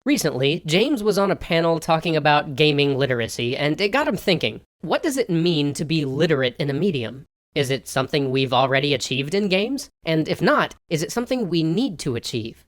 Recently, James was on a panel talking about gaming literacy, and it got him thinking, what does it mean to be literate in a medium? Is it something we've already achieved in games? And if not, is it something we need to achieve?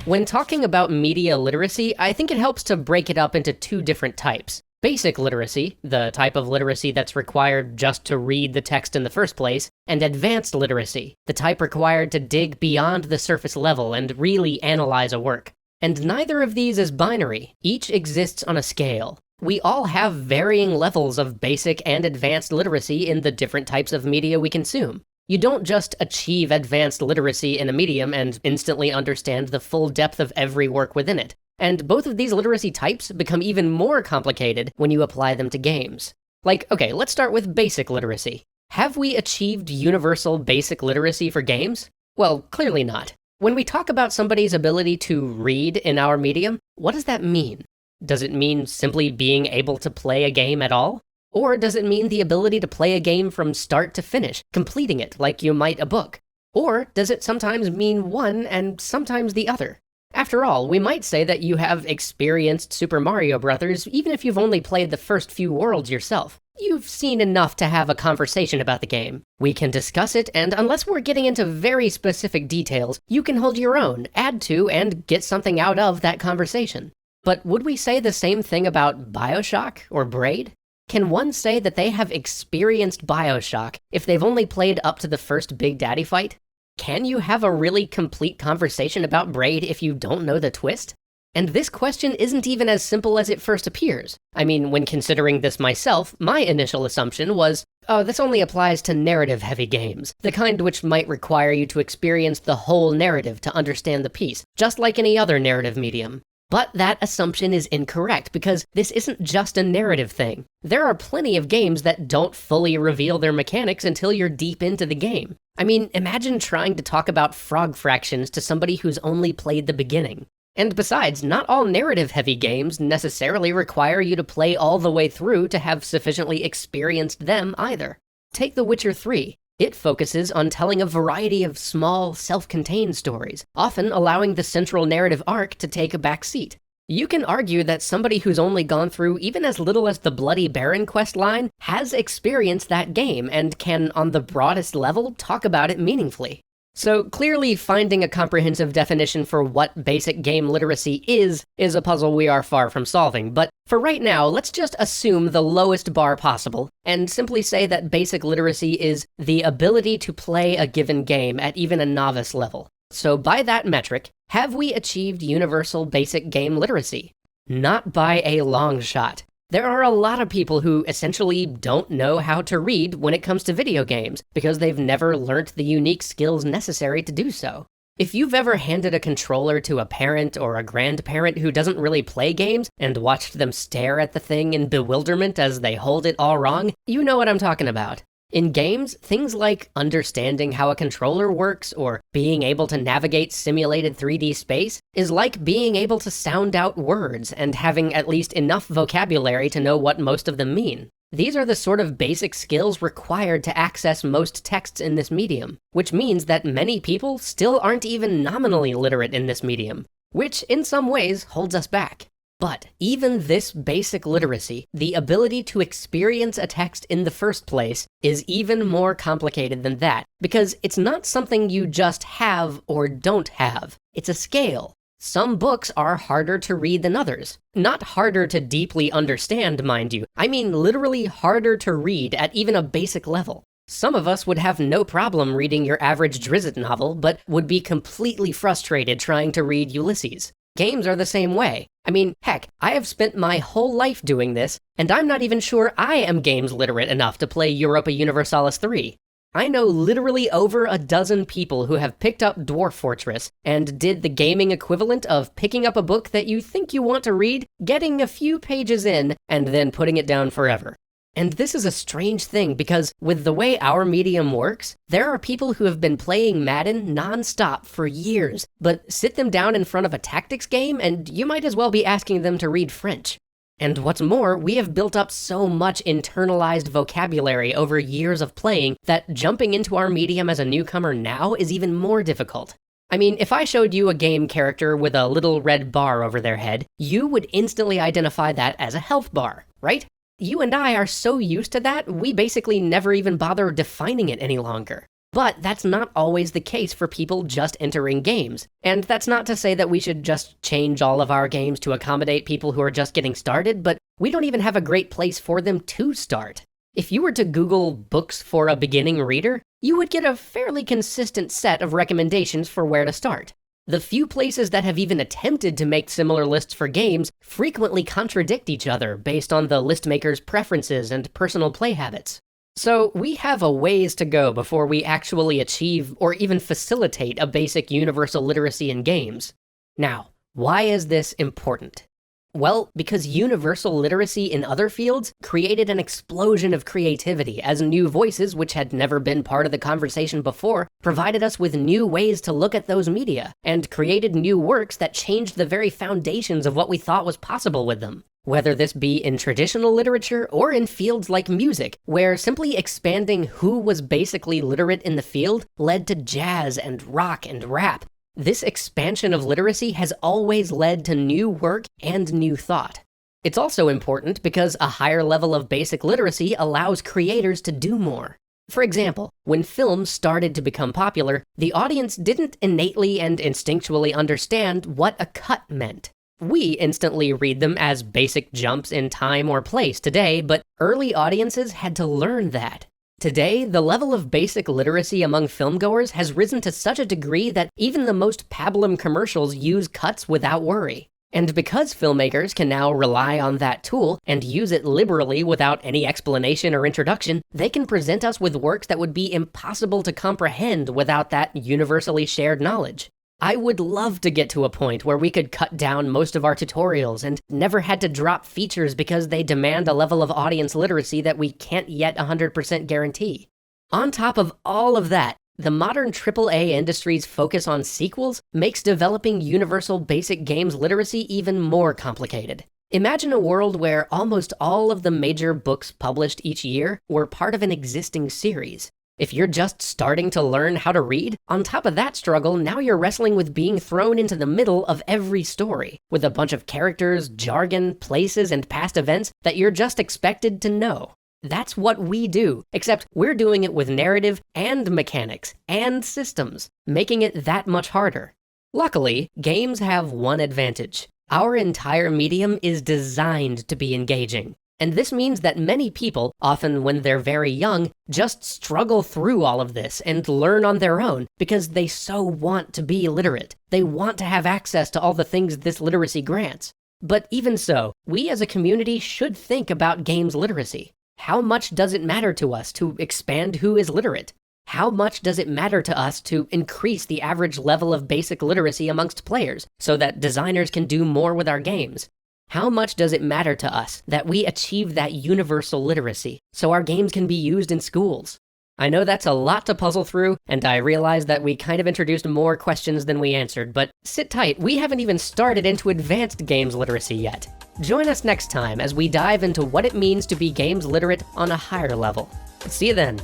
When talking about media literacy, I think it helps to break it up into two different types. Basic literacy, the type of literacy that's required just to read the text in the first place, and advanced literacy, the type required to dig beyond the surface level and really analyze a work. And neither of these is binary, each exists on a scale. We all have varying levels of basic and advanced literacy in the different types of media we consume. You don't just achieve advanced literacy in a medium and instantly understand the full depth of every work within it. And both of these literacy types become even more complicated when you apply them to games. Okay, let's start with basic literacy. Have we achieved universal basic literacy for games? Well, clearly not. When we talk about somebody's ability to read in our medium, what does that mean? Does it mean simply being able to play a game at all? Or does it mean the ability to play a game from start to finish, completing it like you might a book? Or does it sometimes mean one and sometimes the other? After all, we might say that you have experienced Super Mario Bros. Even if you've only played the first few worlds yourself. You've seen enough to have a conversation about the game. We can discuss it, and unless we're getting into very specific details, you can hold your own, add to, and get something out of that conversation. But would we say the same thing about BioShock or Braid? Can one say that they have experienced BioShock if they've only played up to the first Big Daddy fight? Can you have a really complete conversation about Braid if you don't know the twist? And this question isn't even as simple as it first appears. I mean, when considering this myself, my initial assumption was, oh, this only applies to narrative-heavy games, the kind which might require you to experience the whole narrative to understand the piece, just like any other narrative medium. But that assumption is incorrect, because this isn't just a narrative thing. There are plenty of games that don't fully reveal their mechanics until you're deep into the game. I mean, imagine trying to talk about frog fractions to somebody who's only played the beginning. And besides, not all narrative-heavy games necessarily require you to play all the way through to have sufficiently experienced them either. Take The Witcher 3. It focuses on telling a variety of small, self-contained stories, often allowing the central narrative arc to take a back seat. You can argue that somebody who's only gone through even as little as the Bloody Baron questline has experienced that game and can, on the broadest level, talk about it meaningfully. So clearly finding a comprehensive definition for what basic game literacy is a puzzle we are far from solving, but for right now, let's just assume the lowest bar possible, and simply say that basic literacy is the ability to play a given game at even a novice level. So by that metric, have we achieved universal basic game literacy? Not by a long shot. There are a lot of people who essentially don't know how to read when it comes to video games, because they've never learnt the unique skills necessary to do so. If you've ever handed a controller to a parent or a grandparent who doesn't really play games and watched them stare at the thing in bewilderment as they hold it all wrong, you know what I'm talking about. In games, things like understanding how a controller works or being able to navigate simulated 3D space is like being able to sound out words and having at least enough vocabulary to know what most of them mean. These are the sort of basic skills required to access most texts in this medium, which means that many people still aren't even nominally literate in this medium, which in some ways holds us back. But even this basic literacy, the ability to experience a text in the first place, is even more complicated than that, because it's not something you just have or don't have. It's a scale. Some books are harder to read than others. Not harder to deeply understand, mind you. I mean literally harder to read at even a basic level. Some of us would have no problem reading your average Drizzt novel, but would be completely frustrated trying to read Ulysses. Games are the same way. I mean, heck, I have spent my whole life doing this, and I'm not even sure I am games literate enough to play Europa Universalis 3. I know literally over a dozen people who have picked up Dwarf Fortress and did the gaming equivalent of picking up a book that you think you want to read, getting a few pages in, and then putting it down forever. And this is a strange thing because with the way our medium works, there are people who have been playing Madden non-stop for years, but sit them down in front of a tactics game and you might as well be asking them to read French. And what's more, we have built up so much internalized vocabulary over years of playing that jumping into our medium as a newcomer now is even more difficult. I mean, if I showed you a game character with a little red bar over their head, you would instantly identify that as a health bar, right? You and I are so used to that, we basically never even bother defining it any longer. But that's not always the case for people just entering games. And that's not to say that we should just change all of our games to accommodate people who are just getting started, but we don't even have a great place for them to start. If you were to Google books for a beginning reader, you would get a fairly consistent set of recommendations for where to start. The few places that have even attempted to make similar lists for games frequently contradict each other based on the list maker's preferences and personal play habits. So we have a ways to go before we actually achieve or even facilitate a basic universal literacy in games. Now, why is this important? Well, because universal literacy in other fields created an explosion of creativity as new voices, which had never been part of the conversation before, provided us with new ways to look at those media, and created new works that changed the very foundations of what we thought was possible with them. Whether this be in traditional literature or in fields like music, where simply expanding who was basically literate in the field led to jazz and rock and rap. This expansion of literacy has always led to new work and new thought. It's also important because a higher level of basic literacy allows creators to do more. For example, when films started to become popular, the audience didn't innately and instinctually understand what a cut meant. We instantly read them as basic jumps in time or place today, but early audiences had to learn that. Today, the level of basic literacy among filmgoers has risen to such a degree that even the most pablum commercials use cuts without worry. And because filmmakers can now rely on that tool and use it liberally without any explanation or introduction, they can present us with works that would be impossible to comprehend without that universally shared knowledge. I would love to get to a point where we could cut down most of our tutorials and never had to drop features because they demand a level of audience literacy that we can't yet 100% guarantee. On top of all of that, the modern AAA industry's focus on sequels makes developing universal basic games literacy even more complicated. Imagine a world where almost all of the major books published each year were part of an existing series. If you're just starting to learn how to read, on top of that struggle, now you're wrestling with being thrown into the middle of every story, with a bunch of characters, jargon, places, and past events that you're just expected to know. That's what we do, except we're doing it with narrative and mechanics and systems, making it that much harder. Luckily, games have one advantage. Our entire medium is designed to be engaging. And this means that many people, often when they're very young, just struggle through all of this and learn on their own because they so want to be literate. They want to have access to all the things this literacy grants. But even so, we as a community should think about games literacy. How much does it matter to us to expand who is literate? How much does it matter to us to increase the average level of basic literacy amongst players so that designers can do more with our games? How much does it matter to us that we achieve that universal literacy so our games can be used in schools? I know that's a lot to puzzle through, and I realize that we kind of introduced more questions than we answered, but sit tight, we haven't even started into advanced games literacy yet. Join us next time as we dive into what it means to be games literate on a higher level. See you then.